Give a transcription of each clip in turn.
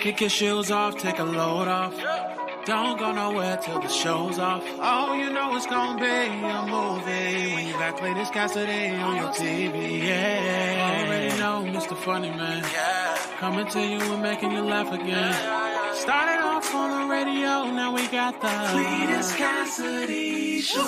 Kick your shoes off, take a load off. Don't go nowhere till the show's off. Oh, you know it's gonna be a movie when you got Cletus Cassidy on your TV. Yeah, already know Mr. Funny Man. Coming to you and making you laugh again. Started off on the radio, now we got the Cletus Cassidy Show.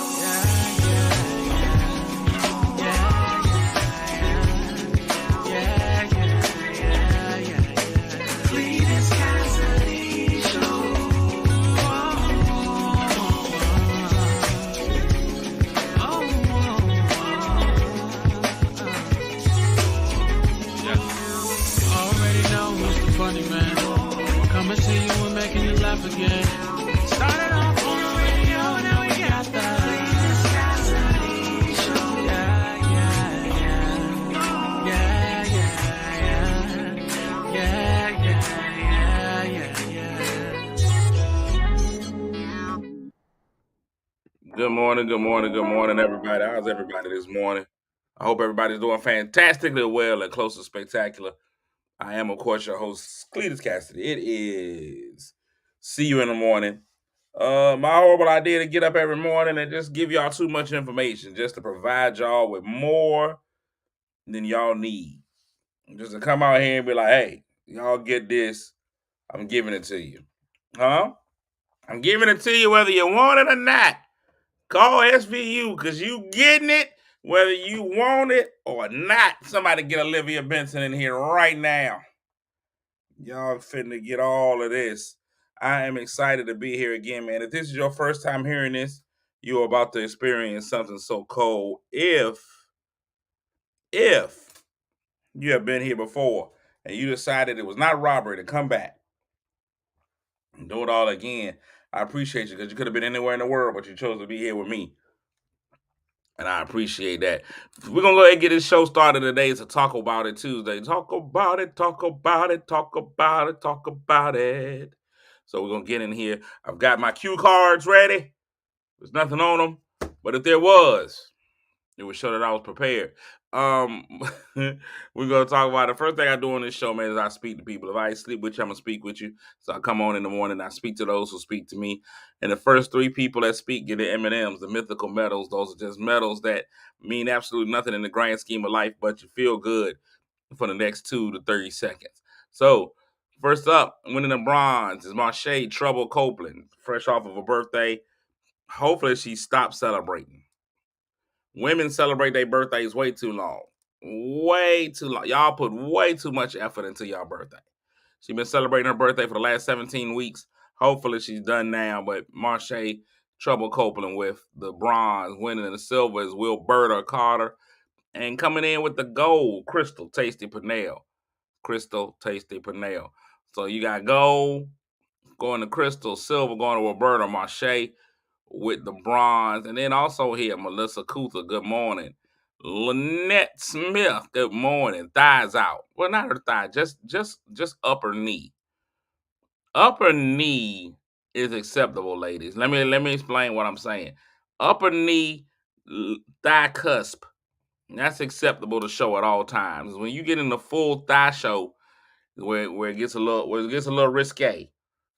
Coming to you and making you laugh again. Started off on the radio, now we got the Cletus Cassidy Show. Good morning, everybody. How's everybody this morning? I hope everybody's doing fantastically well and close to spectacular. I am, of course, your host, Cletus Cassidy. It is See You in the Morning. My horrible idea to get up every morning and just give y'all too much information, just to provide y'all with more than y'all need. Just to come out here and be like, hey, y'all get this. I'm giving it to you. Huh? I'm giving it to you whether you want it or not. Call SVU because you getting it whether you want it or not. Somebody get Olivia Benson in here right now. Y'all finna get all of this. I am excited to be here again, man. If this is your first time hearing this, you're about to experience something so cold. If you have been here before and you decided it was not robbery to come back and do it all again, I appreciate you because you could have been anywhere in the world, but you chose to be here with me. And I appreciate that. We're going to go ahead and get this show started today. It's a Talk About It Tuesday. Talk about it, talk about it, talk about it, talk about it. So we're going to get in here. I've got my cue cards ready. There's nothing on them. But if there was, it would show that I was prepared. We're going to talk about it. The first thing I do on this show, man, is I speak to people. If I sleep with you, I'm going to speak with you. So I come on in the morning, I speak to those who speak to me. And the first three people that speak get the M&Ms, the mythical medals. Those are just medals that mean absolutely nothing in the grand scheme of life, but you feel good for the next 2 to 30 seconds. So first up, winning the bronze is Marche Trouble Copeland, fresh off of a birthday. Hopefully she stops celebrating. Women celebrate their birthdays way too long. Way too long. Y'all put way too much effort into y'all birthday. She's been celebrating her birthday for the last 17 weeks. Hopefully she's done now. But Marche Trouble Copeland with the bronze. Winning the silver is Wilberta Carter. And coming in with the gold, Crystal Tasty Pernell. Crystal Tasty Pernell. So you got gold going to Crystal, silver going to Wilberta, Marche with the bronze. And then also here, Melissa Kuther, good morning. Lynette Smith, good morning. Thighs out. Well, not her thigh, just upper knee. Upper knee is acceptable, ladies. Let me explain what I'm saying. Upper knee, thigh cusp, that's acceptable to show at all times. When you get in the full thigh show, where it gets a little risque.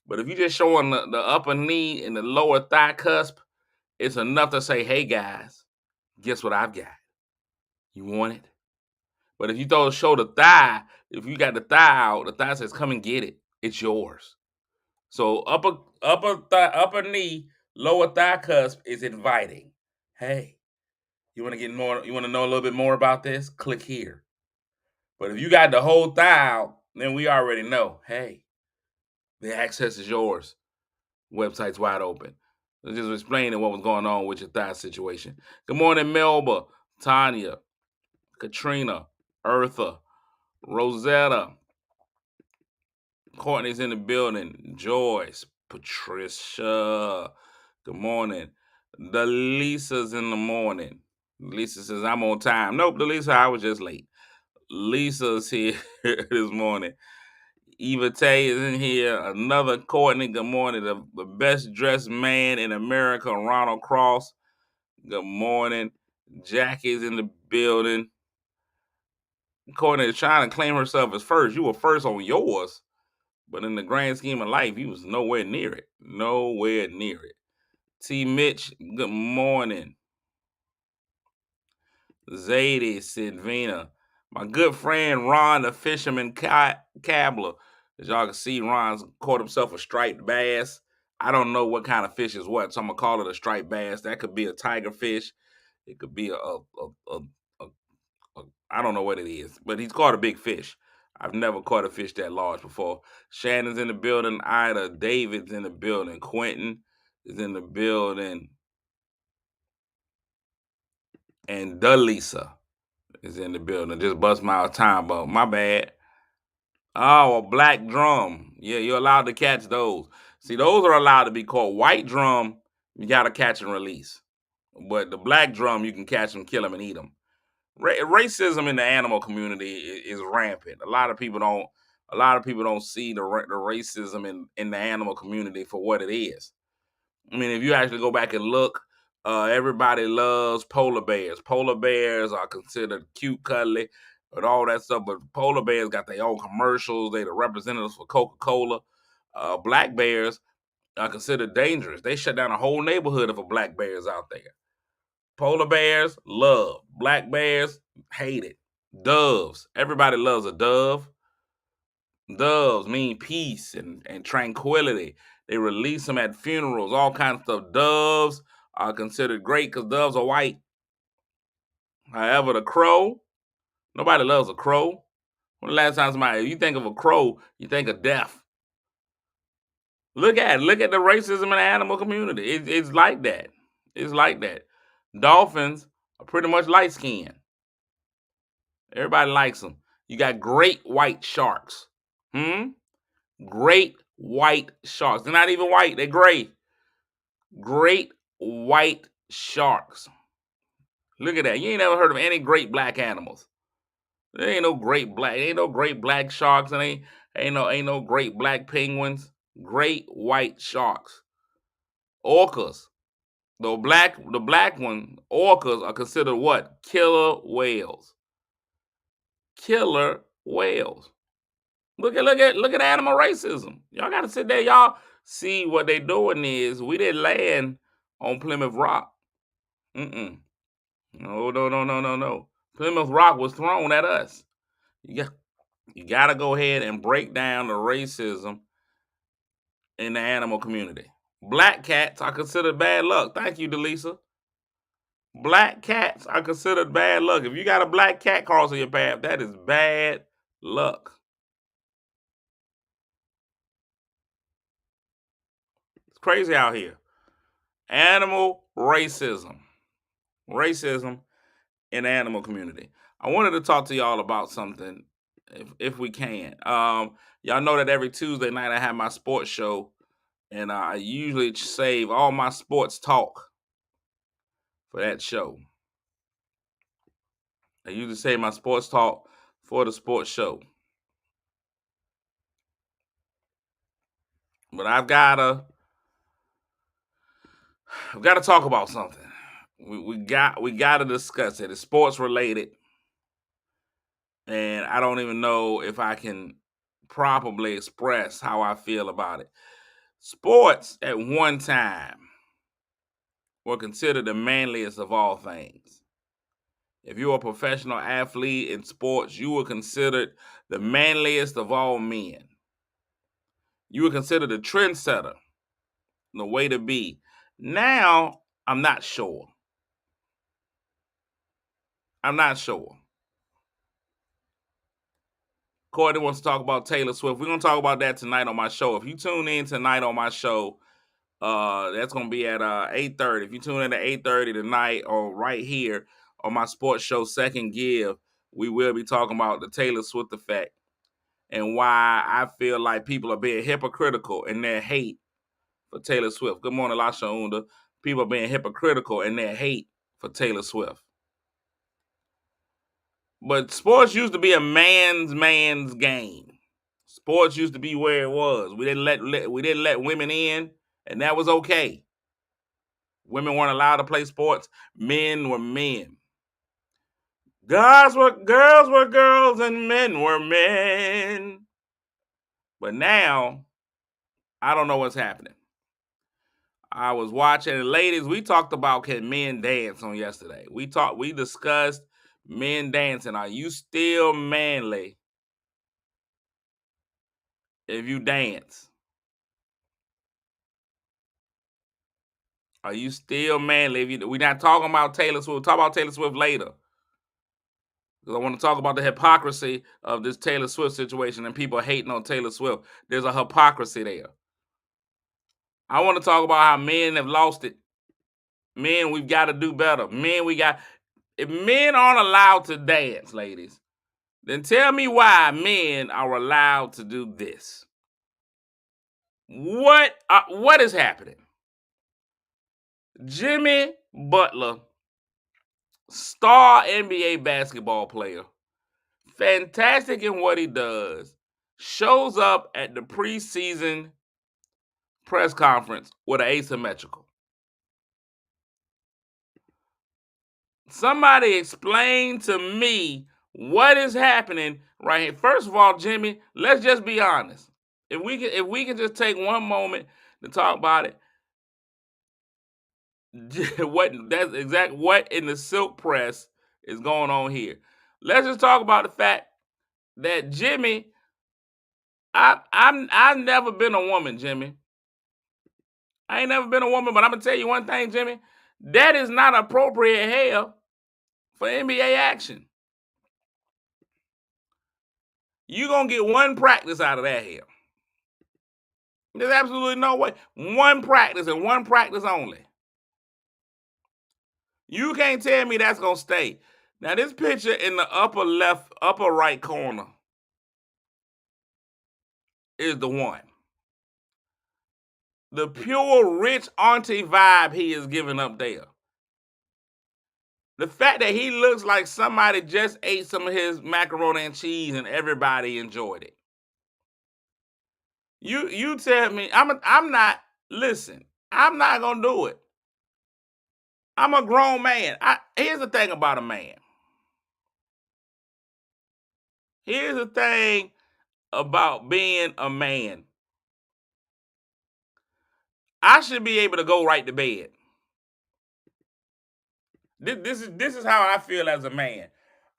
But if you're just showing the upper knee and the lower thigh cusp, it's enough to say, hey, guys, guess what I've got? You want it? But if you show the thigh, if you got the thigh out, the thigh says, come and get it. It's yours. So upper knee, lower thigh cusp is inviting. Hey, you want to get more? You want to know a little bit more about this? Click here. But if you got the whole thigh out, then we already know. Hey, the access is yours. Website's wide open. Just explaining what was going on with your thigh situation. Good morning, Melba, Tanya, Katrina, Eartha, Rosetta. Courtney's in the building. Joyce, Patricia. Good morning. The Lisa's in the morning. Lisa says, I'm on time. Nope, the Lisa, I was just late. Lisa's here this morning. Eva Tay is in here. Another Courtney. Good morning. The best dressed man in America, Ronald Cross. Good morning. Jackie's in the building. Courtney is trying to claim herself as first. You were first on yours, But in the grand scheme of life, he was nowhere near it. Nowhere near it. T. Mitch, good morning. Zadie, Sidvina. My good friend Ron, the fisherman Cabler. As y'all can see, Ron's caught himself a striped bass. I don't know what kind of fish is what, so I'm gonna call it a striped bass. That could be a tiger fish. It could be a I don't know what it is, but he's caught a big fish. I've never caught a fish that large before. Shannon's in the building. Ida, David's in the building. Quentin is in the building. And Delisa is in the building. Just bust my time, but my bad. Oh, a black drum. Yeah, you're allowed to catch those. See, those are allowed to be caught. White drum, you got to catch and release. But the black drum, you can catch them, kill them, and eat them. Racism in the animal community is rampant. A lot of people don't. A lot of people don't see the racism in the animal community for what it is. I mean, if you actually go back and look, everybody loves polar bears. Polar bears are considered cute, cuddly, and all that stuff. But polar bears got their own commercials. They the representatives for Coca-Cola. Black bears are considered dangerous. They shut down a whole neighborhood if a black bear is out there. Polar bears, love. Black bears, hate it. Doves. Everybody loves a dove. Doves mean peace and tranquility. They release them at funerals, all kinds of stuff. Doves are considered great because doves are white. However, the crow, nobody loves a crow. When the last time you think of a crow, you think of death. Look at the racism in the animal community. It's like that. It's like that. Dolphins are pretty much light skinned. Everybody likes them. You got great white sharks. Great white sharks. They're not even white, they're gray. Great white sharks. Look at that. You ain't never heard of any great black animals. There ain't no great black sharks, and ain't no great black penguins. Great white sharks. Orcas. The black one, orcas are considered what? Killer whales. Killer whales. Look at animal racism. Y'all gotta sit there. Y'all see what they doing is we didn't land on Plymouth Rock. No. Plymouth Rock was thrown at us. You gotta go ahead and break down the racism in the animal community. Black cats are considered bad luck. Thank you, Delisa. Black cats are considered bad luck. If you got a black cat crossing your path, that is bad luck. It's crazy out here. Animal racism. Racism in the animal community. I wanted to talk to y'all about something if we can. Y'all know that every Tuesday night I have my sports show, and I usually save all my sports talk for that show. I usually save my sports talk for the sports show. But I've gotta talk about something. We gotta discuss it. It's sports related, and I don't even know if I can properly express how I feel about it. Sports at one time were considered the manliest of all things. If you were a professional athlete in sports, you were considered the manliest of all men. You were considered a trendsetter, the way to be. Now, I'm not sure. I'm not sure. Courtney wants to talk about Taylor Swift. We're going to talk about that tonight on my show. If you tune in tonight on my show, that's going to be at 8:30. If you tune in at 8:30 tonight or right here on my sports show, Second Give, we will be talking about the Taylor Swift effect and why I feel like people are being hypocritical in their hate for Taylor Swift. Good morning, Lasha Unda. People are being hypocritical in their hate for Taylor Swift. But sports used to be a man's game. Sports used to be where it was. We didn't let women in, and that was okay. Women weren't allowed to play sports. Men were men. Girls were girls, and men were men. But now, I don't know what's happening. I was watching, and ladies, we talked about can men dance on yesterday. We discussed men dancing. Are you still manly if you dance? Are you still manly if you? We're not talking about Taylor Swift. We'll talk about Taylor Swift later. Because I want to talk about the hypocrisy of this Taylor Swift situation and people hating on Taylor Swift. There's a hypocrisy there. I want to talk about how men have lost it. Men, we've got to do better. If men aren't allowed to dance, ladies, then tell me why men are allowed to do this. What is happening? Jimmy Butler, star NBA basketball player, fantastic in what he does, shows up at the preseason press conference with an asymmetrical. Somebody explain to me what is happening right here. First of all, Jimmy, let's just be honest. If we can just take one moment to talk about it, what in the silk press is going on here. Let's just talk about the fact that Jimmy, I've never been a woman, Jimmy. I ain't never been a woman, but I'm gonna tell you one thing, Jimmy. That is not appropriate hair for NBA action. You're gonna get one practice out of that hair. There's absolutely no way. One practice and one practice only. You can't tell me that's gonna stay. Now, this picture in the upper right corner is the one. The pure rich auntie vibe he is giving up there. The fact that he looks like somebody just ate some of his macaroni and cheese and everybody enjoyed it. You tell me I'm not listen. I'm not gonna do it. I'm a grown man. Here's the thing about a man. Here's the thing about being a man. I should be able to go right to bed. This is how I feel as a man.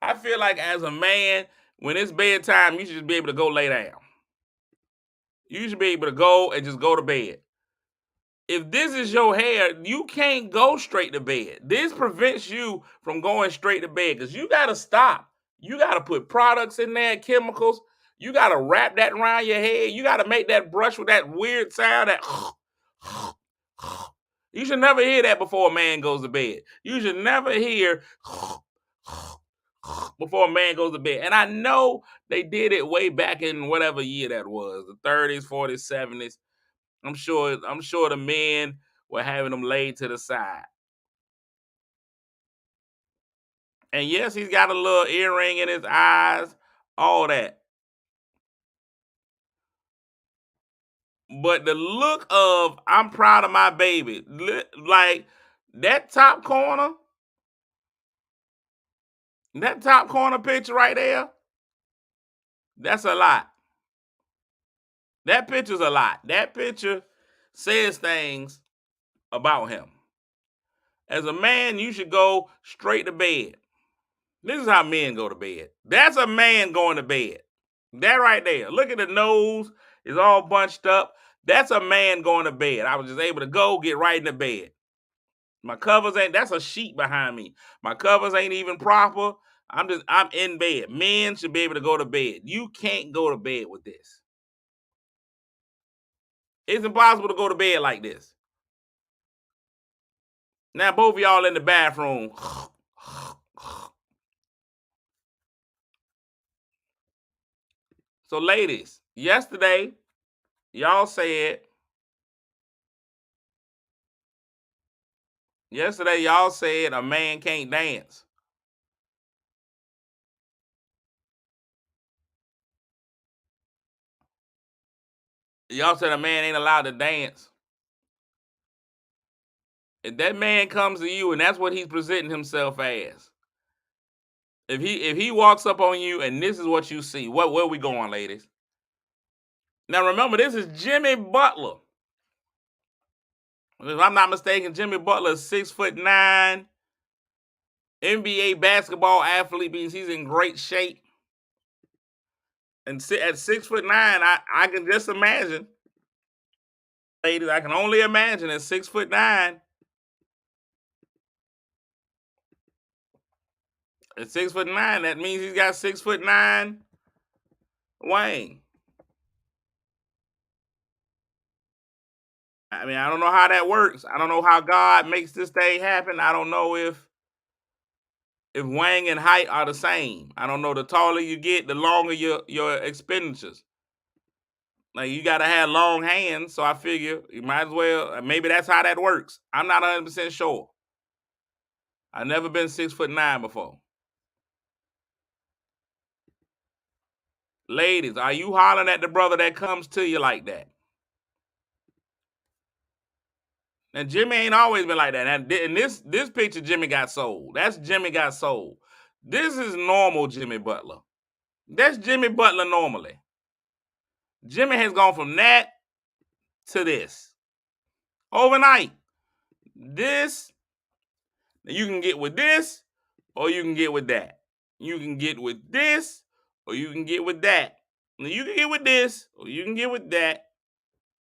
I feel like as a man, when it's bedtime, you should just be able to go lay down. You should be able to go and just go to bed. If this is your hair, you can't go straight to bed. This prevents you from going straight to bed because you got to stop. You got to put products in there, chemicals. You got to wrap that around your head. You got to make that brush with that weird sound that you should never hear that before a man goes to bed. You should never hear before a man goes to bed. And I know they did it way back in whatever year that was, the 30s, 40s, 70s. I'm sure the men were having them laid to the side. And yes, he's got a little earring in his eyes, all that. But the look of I'm proud of my baby, like that top corner picture right there, that's a lot. That picture's a lot. That picture says things about him. As a man, you should go straight to bed. This is how men go to bed. That's a man going to bed. That right there. Look at the nose. It's all bunched up. That's a man going to bed. I was just able to go get right in the bed. My covers that's a sheet behind me. My covers ain't even proper. I'm in bed. Men should be able to go to bed. You can't go to bed with this. It's impossible to go to bed like this. Now both of y'all in the bathroom. So ladies, yesterday y'all said a man can't dance. Y'all said a man ain't allowed to dance. If that man comes to you and that's what he's presenting himself as, if he walks up on you and this is what you see, where we going, ladies? Now remember, this is Jimmy Butler. If I'm not mistaken, Jimmy Butler is 6'9", NBA basketball athlete, means he's in great shape. And at 6'9", I can just imagine, ladies, I can only imagine at 6'9". At 6'9", that means he's got 6'9" Wayne. I mean, I don't know how that works. I don't know how God makes this thing happen. I don't know if Wang and height are the same. I don't know. The taller you get, the longer your expenditures. Like, you gotta have long hands, so I figure you might as well. Maybe that's how that works. I'm not 100% sure. I've never been 6'9" before. Ladies, are you hollering at the brother that comes to you like that? And Jimmy ain't always been like that. And in this picture, Jimmy got sold. That's Jimmy got sold. This is normal Jimmy Butler. That's Jimmy Butler normally. Jimmy has gone from that to this overnight. This, you can get with this, or you can get with that. You can get with this, or you can get with that. You can get with this, or you can get with that,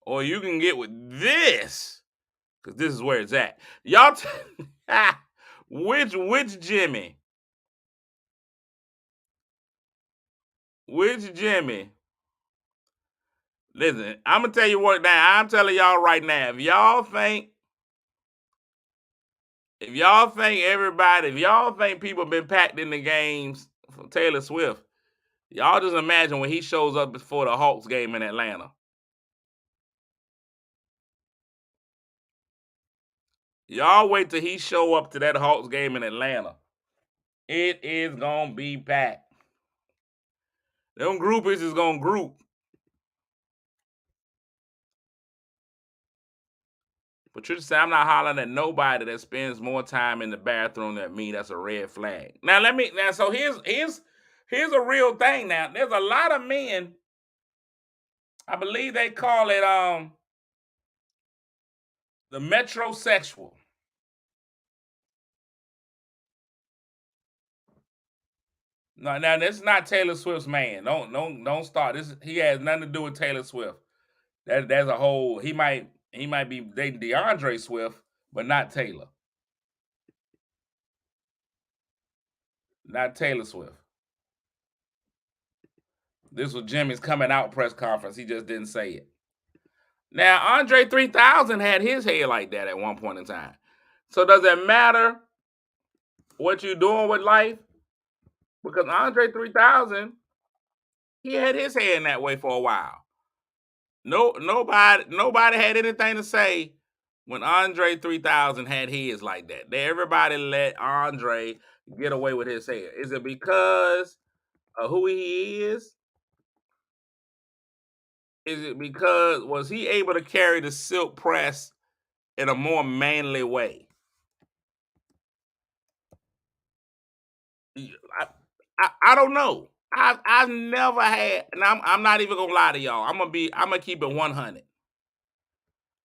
or you can get with this, because this is where it's at. Y'all, which Jimmy? Which Jimmy? Listen, I'm gonna tell you what now. I'm telling y'all right now. If y'all think people been packed in the games for Taylor Swift, y'all just imagine when he shows up before the Hawks game in Atlanta. Y'all wait till he show up to that Hawks game in Atlanta. It is gonna be packed. Them groupies is gonna group. Patricia said, I'm not hollering at nobody that spends more time in the bathroom than me. That's a red flag. Now so here's a real thing now. There's a lot of men, I believe they call it the metrosexual. No, now this is not Taylor Swift's man. Don't start. He has nothing to do with Taylor Swift. That's a whole. He might be dating DeAndre Swift, but not Taylor. Not Taylor Swift. This was Jimmy's coming out press conference. He just didn't say it. Now, Andre 3000 had his hair like that at one point in time. So does it matter what you're doing with life? Because Andre 3000, he had his hair in that way for a while. Nobody had anything to say when Andre 3000 had his like that. Everybody let Andre get away with his hair. Is it because of who he is? Is it because was he able to carry the silk press in a more manly way? I don't know. I've never had, and I'm not even gonna lie to y'all. I'm gonna keep it 100.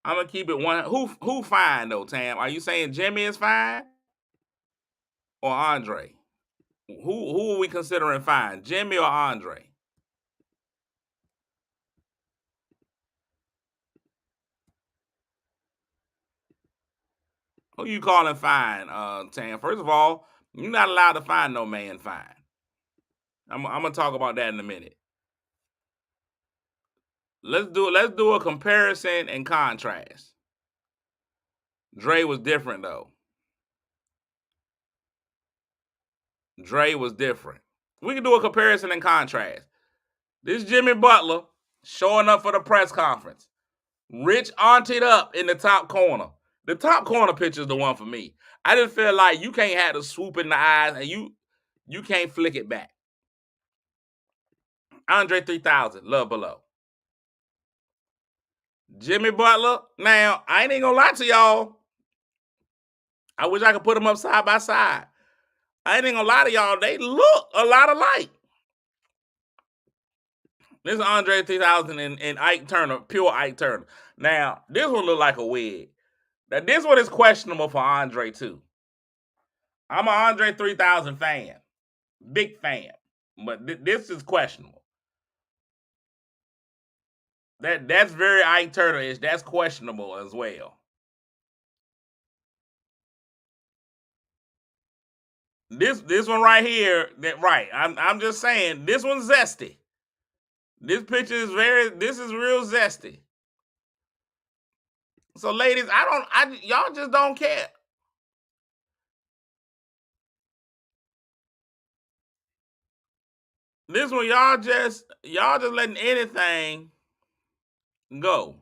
I'm gonna keep it 100. Who fine though, Tam? Are you saying Jimmy is fine or Andre? Who are we considering fine, Jimmy or Andre? Who you calling fine, Tam? First of all, you're not allowed to find no man fine. I'm gonna talk about that in a minute. Let's do a comparison and contrast. Dre was different though. Dre was different. We can do a comparison and contrast. This Jimmy Butler showing up for the press conference. Rich aunted up in the top corner. The top corner picture is the one for me. I just feel like you can't have the swoop in the eyes and you can't flick it back. Andre 3000, love below. Jimmy Butler, now, I ain't gonna lie to y'all. I wish I could put them up side by side. I ain't gonna lie to y'all. They look a lot alike. This is Andre 3000 and Ike Turner, pure Ike Turner. Now, this one look like a wig. Now, this one is questionable for Andre, too. I'm an Andre 3000 fan. Big fan. But this is questionable. That's very Ike Turner-ish. That's questionable as well. This one right here, that right. I'm just saying, this one's zesty. This picture is this is real zesty. So ladies, y'all just don't care. This one, y'all just letting anything go.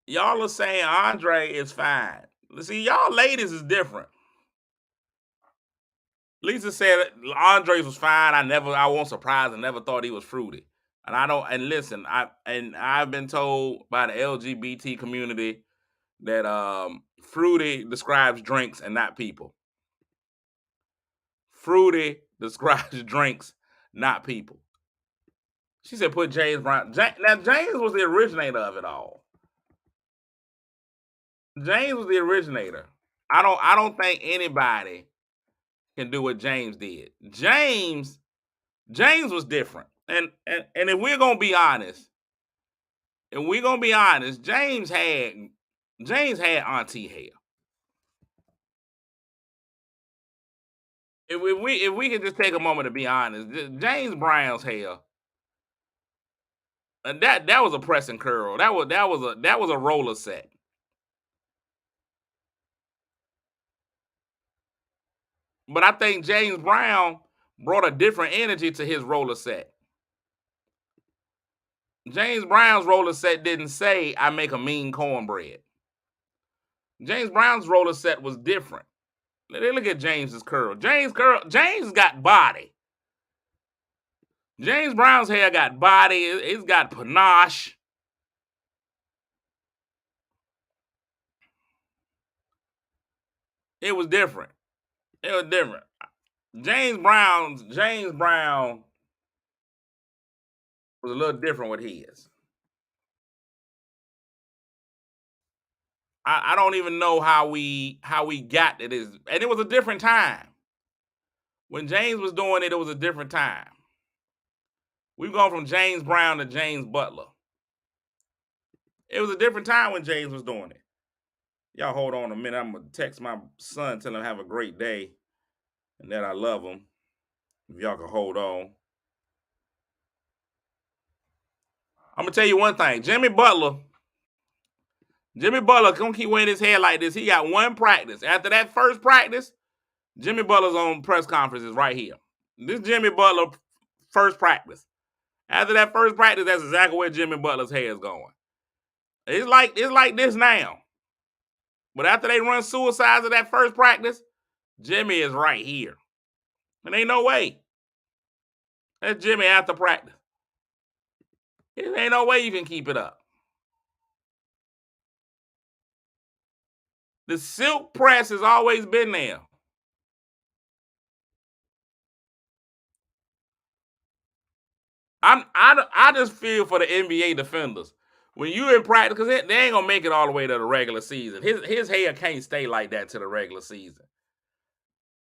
Y'all are saying Andre is fine. See, y'all ladies is different. Lisa said Andre's was fine. I won't surprise. I never thought he was fruity. And I don't. And listen, I've been told by the LGBT community that fruity describes drinks and not people. Fruity describes drinks, not people. She said put James Brown. Now James was the originator of it all. James was the originator. I don't think anybody can do what James did. James was different. And if we're gonna be honest, James had auntie hair. If we can just take a moment to be honest, James Brown's hair, and that was a press and curl. That was a roller set. But I think James Brown brought a different energy to his roller set. James Brown's roller set didn't say I make a mean cornbread. James Brown's roller set was different. Look at James's curl. James got body. James Brown's hair got body. It's got panache. It was different. James Brown was a little different with his. I don't even know how we got to this. And it was a different time. When James was doing it, it was a different time. We've gone from James Brown to James Butler. It was a different time when James was doing it. Y'all hold on a minute. I'm gonna text my son, tell him have a great day and that I love him. If y'all can hold on. I'm gonna tell you one thing. Jimmy Butler gonna keep wearing his hair like this. He got one practice. After that first practice, Jimmy Butler's on press conferences right here. This Jimmy Butler first practice. After that first practice, that's exactly where Jimmy Butler's hair is going. It's like this now. But after they run suicides at that first practice, Jimmy is right here. And ain't no way. That's Jimmy after practice. There ain't no way you can keep it up. The silk press has always been there. I just feel for the NBA defenders. When you in practice, because they ain't gonna make it all the way to the regular season. His hair can't stay like that to the regular season.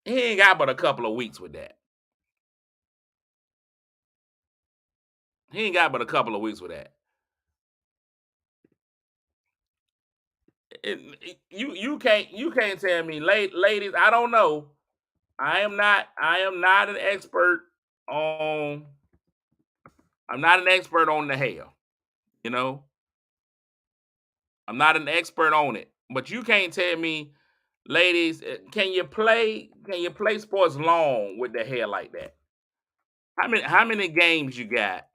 He ain't got but a couple of weeks with that. You can't tell me, ladies. I don't know. I am not an expert on. I'm not an expert on the hair. You know, I'm not an expert on it. But you can't tell me, ladies, can you play sports long with the hair like that? How many games you got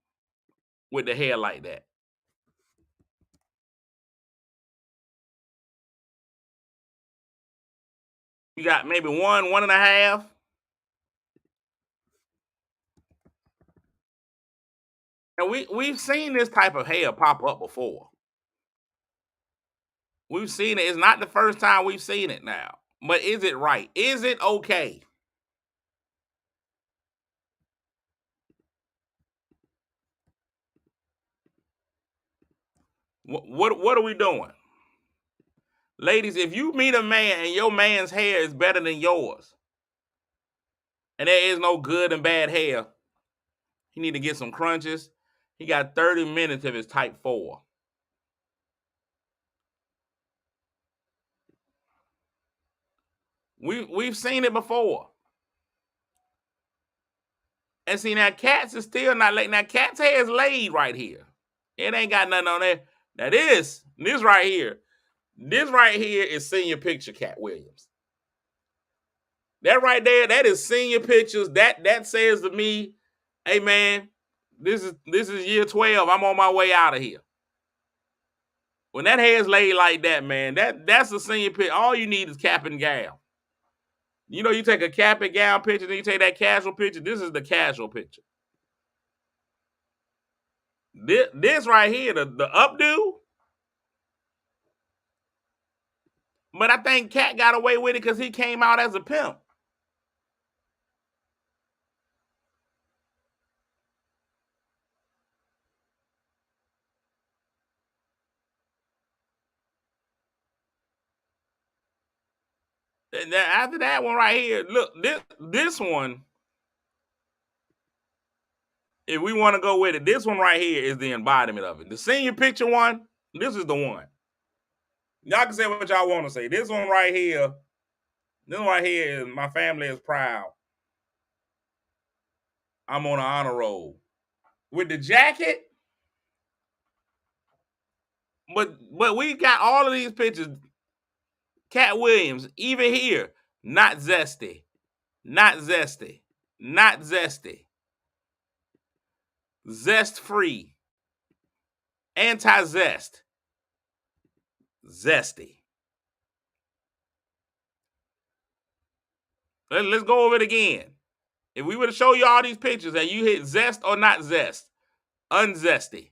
with the hair like that? You got maybe one and a half. And we've seen this type of hair pop up before. We've seen it. It's not the first time we've seen it now. But is it right? Is it okay? What are we doing? Ladies, if you meet a man and your man's hair is better than yours, and there is no good and bad hair, he need to get some crunches. He got 30 minutes of his type 4. We've seen it before. And see, now cats is still not laid. Now cat's hair is laid right here. It ain't got nothing on there. Now this right here is senior picture Cat Williams. That right there, that is senior pictures. That says to me, hey man, this is year 12. I'm on my way out of here. When that hair is laid like that, man, that's a senior picture. All you need is cap and gown. You know, you take a cap and gown picture, then you take that casual picture. This is the casual picture. This right here, the updo. But I think Cat got away with it because he came out as a pimp. And then after that one right here, look, this one, if we want to go with it, this one right here is the embodiment of it. The senior picture one, this is the one. Y'all can say what y'all want to say. This one right here is my family is proud. I'm on an honor roll. With the jacket, but we got all of these pictures. Cat Williams, even here, not zesty, not zesty, not zesty, zest free, anti zest, zesty. Let's go over it again. If we were to show you all these pictures and you hit zest or not zest, unzesty,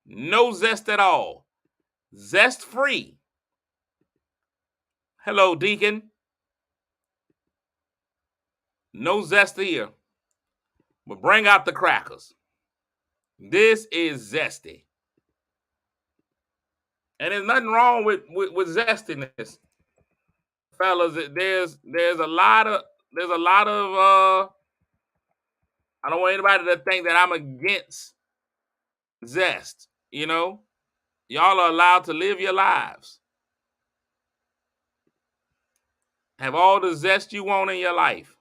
no zest at all, zest free. Hello, Deacon. No zest here, but bring out the crackers. This is zesty. And there's nothing wrong with zestiness. Fellas, there's a lot of I don't want anybody to think that I'm against zest, you know? Y'all are allowed to live your lives. Have all the zest you want in your life.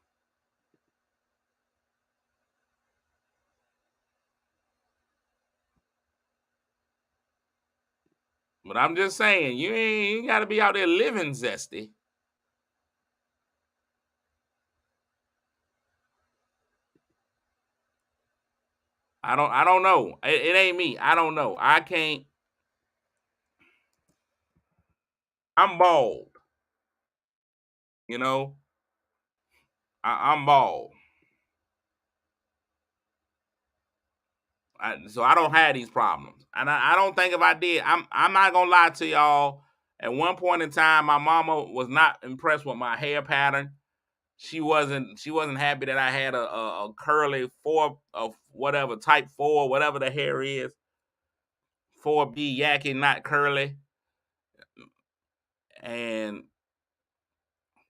But I'm just saying, you ain't got to be out there living zesty. I don't know. It ain't me. I don't know. I can't. I'm bald. You know, I'm bald. So I don't have these problems, and I don't think if I did, I'm not gonna lie to y'all. At one point in time, my mama was not impressed with my hair pattern. She wasn't happy that I had a curly 4 of whatever type 4, whatever the hair is, 4B yaki, not curly. And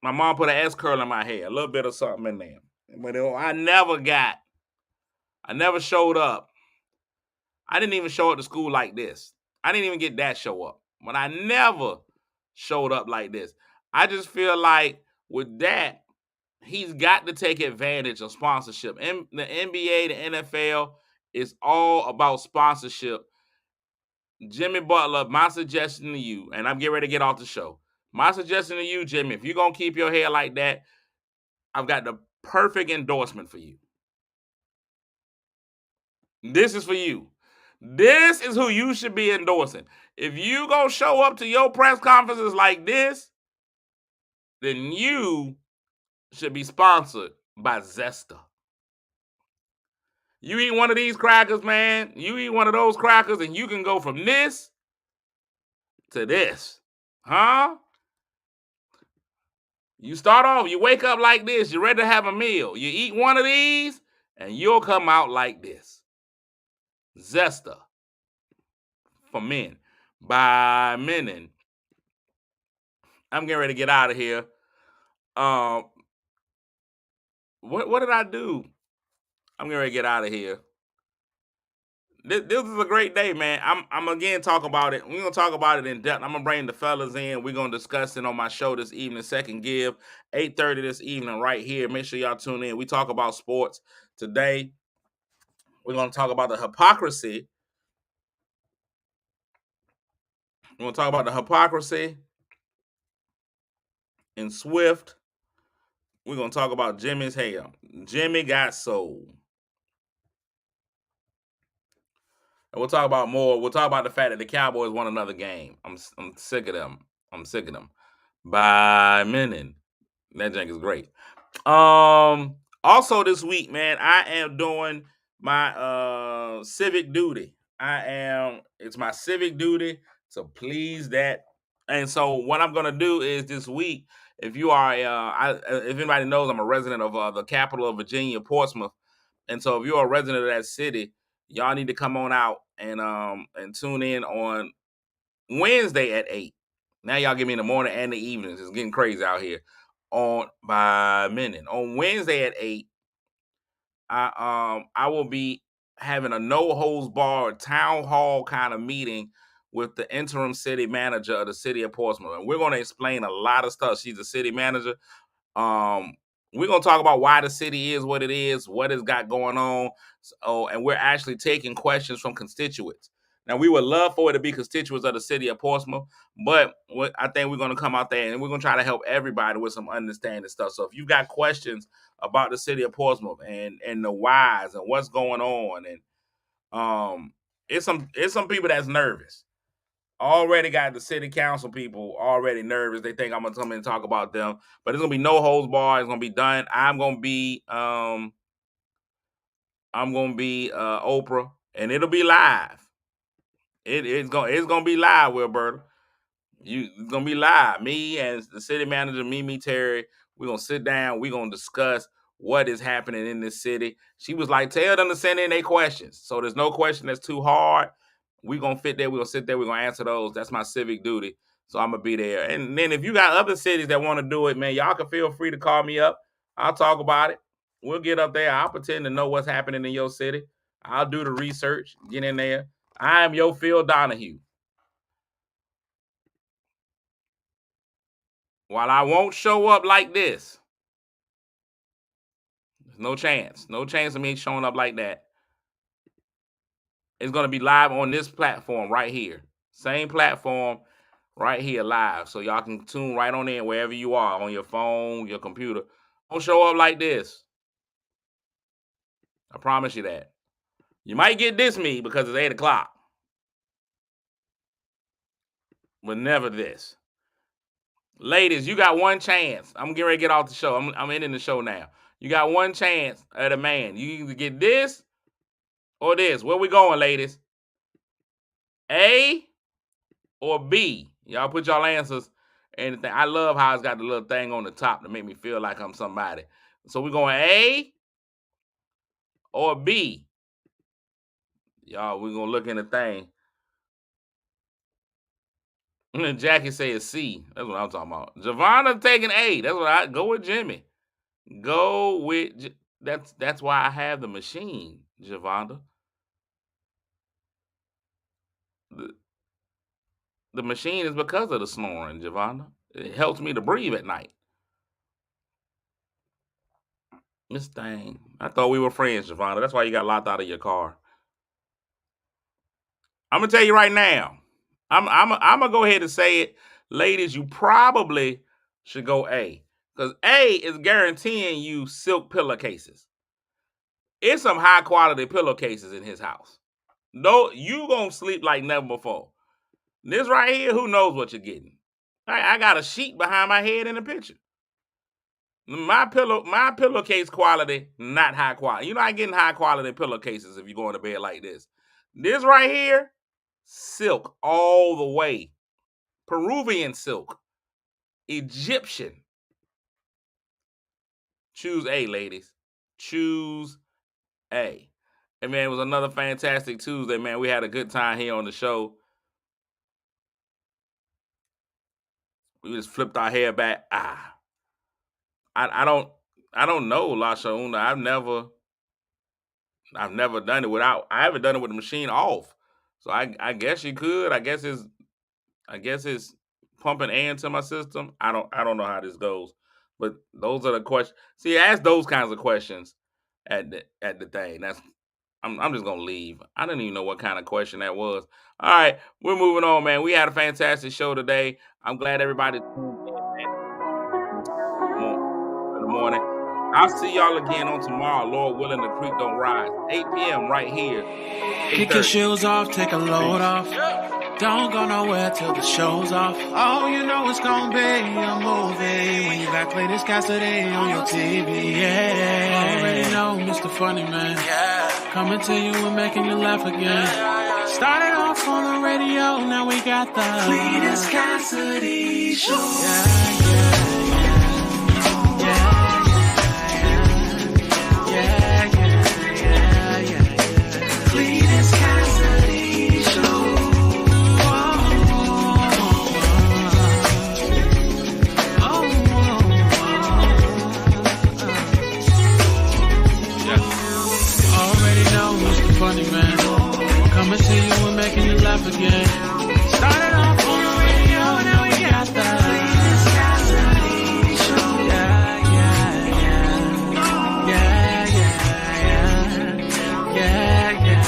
my mom put an S curl in my hair, a little bit of something in there. But I never showed up. I didn't even show up to school like this. I didn't even get that show up. But I never showed up like this. I just feel like with that, he's got to take advantage of sponsorship. And the NBA, the NFL is all about sponsorship. Jimmy Butler, my suggestion to you, and I'm getting ready to get off the show. My suggestion to you, Jimmy, if you're going to keep your hair like that, I've got the perfect endorsement for you. This is for you. This is who you should be endorsing. If you gonna show up to your press conferences like this, then you should be sponsored by Zesta. You eat one of these crackers, man. You eat one of those crackers, and you can go from this to this. Huh? You start off, you wake up like this, you're ready to have a meal. You eat one of these, and you'll come out like this. Zesta for men. by Menon. I'm getting ready to get out of here. Um, what did I do? I'm getting ready to get out of here. This is a great day, man. I'm again talking about it. We're gonna talk about it in depth. I'm gonna bring the fellas in. We're gonna discuss it on my show this evening, Second Give, 8:30 this evening, right here. Make sure y'all tune in. We talk about sports today. We're gonna talk about the hypocrisy. We're gonna talk about the hypocrisy in Swift. We're gonna talk about Jimmy's hair. Jimmy got sold. And we'll talk about more. We'll talk about the fact that the Cowboys won another game. I'm sick of them. I'm sick of them. By Menon. That junk is great. Also this week, man, I am doing my civic duty. It's my civic duty to please that. And so what I'm gonna do is this week, if you are if anybody knows, I'm a resident of the capital of Virginia, Portsmouth. And so if you're a resident of that city, y'all need to come on out and tune in on Wednesday at 8. Now y'all give me in the morning and the evenings. It's getting crazy out here. On by minute. On Wednesday at 8, I will be having a no holds barred town hall kind of meeting with the interim city manager of the city of Portsmouth. And we're going to explain a lot of stuff. She's the city manager. Um, we're gonna talk about why the city is what it is, what it's got going on. So, and we're actually taking questions from constituents. Now, we would love for it to be constituents of the city of Portsmouth, but I think we're gonna come out there and we're gonna try to help everybody with some understanding stuff. So, if you got questions about the city of Portsmouth and the whys and what's going on, and it's some people that's nervous. Already got the city council people already nervous. They think I'm gonna come in and talk about them, but it's gonna be no holds bar. It's gonna be done. I'm gonna be Oprah, and it'll be live. It's gonna be live, Wilberta. It's gonna be live. Me and the city manager, Mimi Terry, we're gonna sit down, we're gonna discuss what is happening in this city. She was like, tell them to send in their questions. So there's no question that's too hard. We're gonna fit there, we're gonna sit there, we're gonna answer those. That's my civic duty. So I'm gonna be there. And then if you got other cities that want to do it, man, y'all can feel free to call me up. I'll talk about it. We'll get up there. I'll pretend to know what's happening in your city. I'll do the research, get in there. I am your Phil Donahue. While I won't show up like this, there's no chance. No chance of me showing up like that. It's going to be live on this platform right here. Same platform right here live. So y'all can tune right on in wherever you are, on your phone, your computer. Don't show up like this. I promise you that. You might get this me because it's 8 o'clock. But never this. Ladies, you got one chance. I'm getting ready to get off the show. I'm ending the show now. You got one chance at a man. You either get this or this. Where we going, ladies? A or B? Y'all put y'all answers. And I love how it's got the little thing on the top to make me feel like I'm somebody. So we're going A or B. Y'all, we're going to look in the thing. And Jackie says C. That's what I'm talking about. Javonna taking A. That's what I go with Jimmy. Go with that's why I have the machine, Javonda. The machine is because of the snoring, Javonda. It helps me to breathe at night. This thing. I thought we were friends, Javonda. That's why you got locked out of your car. I'm gonna tell you right now. I'm gonna go ahead and say it, ladies. You probably should go A, because A is guaranteeing you silk pillowcases. It's some high quality pillowcases in his house. No, you gonna sleep like never before. This right here, who knows what you're getting? I got a sheet behind my head in the picture. My pillowcase quality, not high quality. You're not getting high quality pillowcases if you're going to bed like this. This right here, silk all the way. Peruvian silk. Egyptian. Choose A, ladies. Choose A. And man, it was another fantastic Tuesday, man. We had a good time here on the show. We just flipped our hair back. I don't know, Lasha Una. I've never done it without. I haven't done it with the machine off. So I guess you could. I guess it's pumping air into my system. I don't know how this goes. But those are the questions. See, ask those kinds of questions at the thing. I'm just gonna leave. I didn't even know what kind of question that was. All right, we're moving on, man. We had a fantastic show today. I'm glad everybody tuned in the morning. I'll see y'all again on tomorrow. Lord willing, the creek don't rise. 8 p.m. right here. Kick your shoes off, take a load off. Don't go nowhere till the show's off. Oh, you know it's gonna be a movie when you back play this Cassidy on your TV. Yeah, already know Mr. Funny Man. Yeah, coming to you and making you laugh again. Started off on the radio, now we got the Cletus Cassidy Show. Funny Man, coming to you and making you laugh again.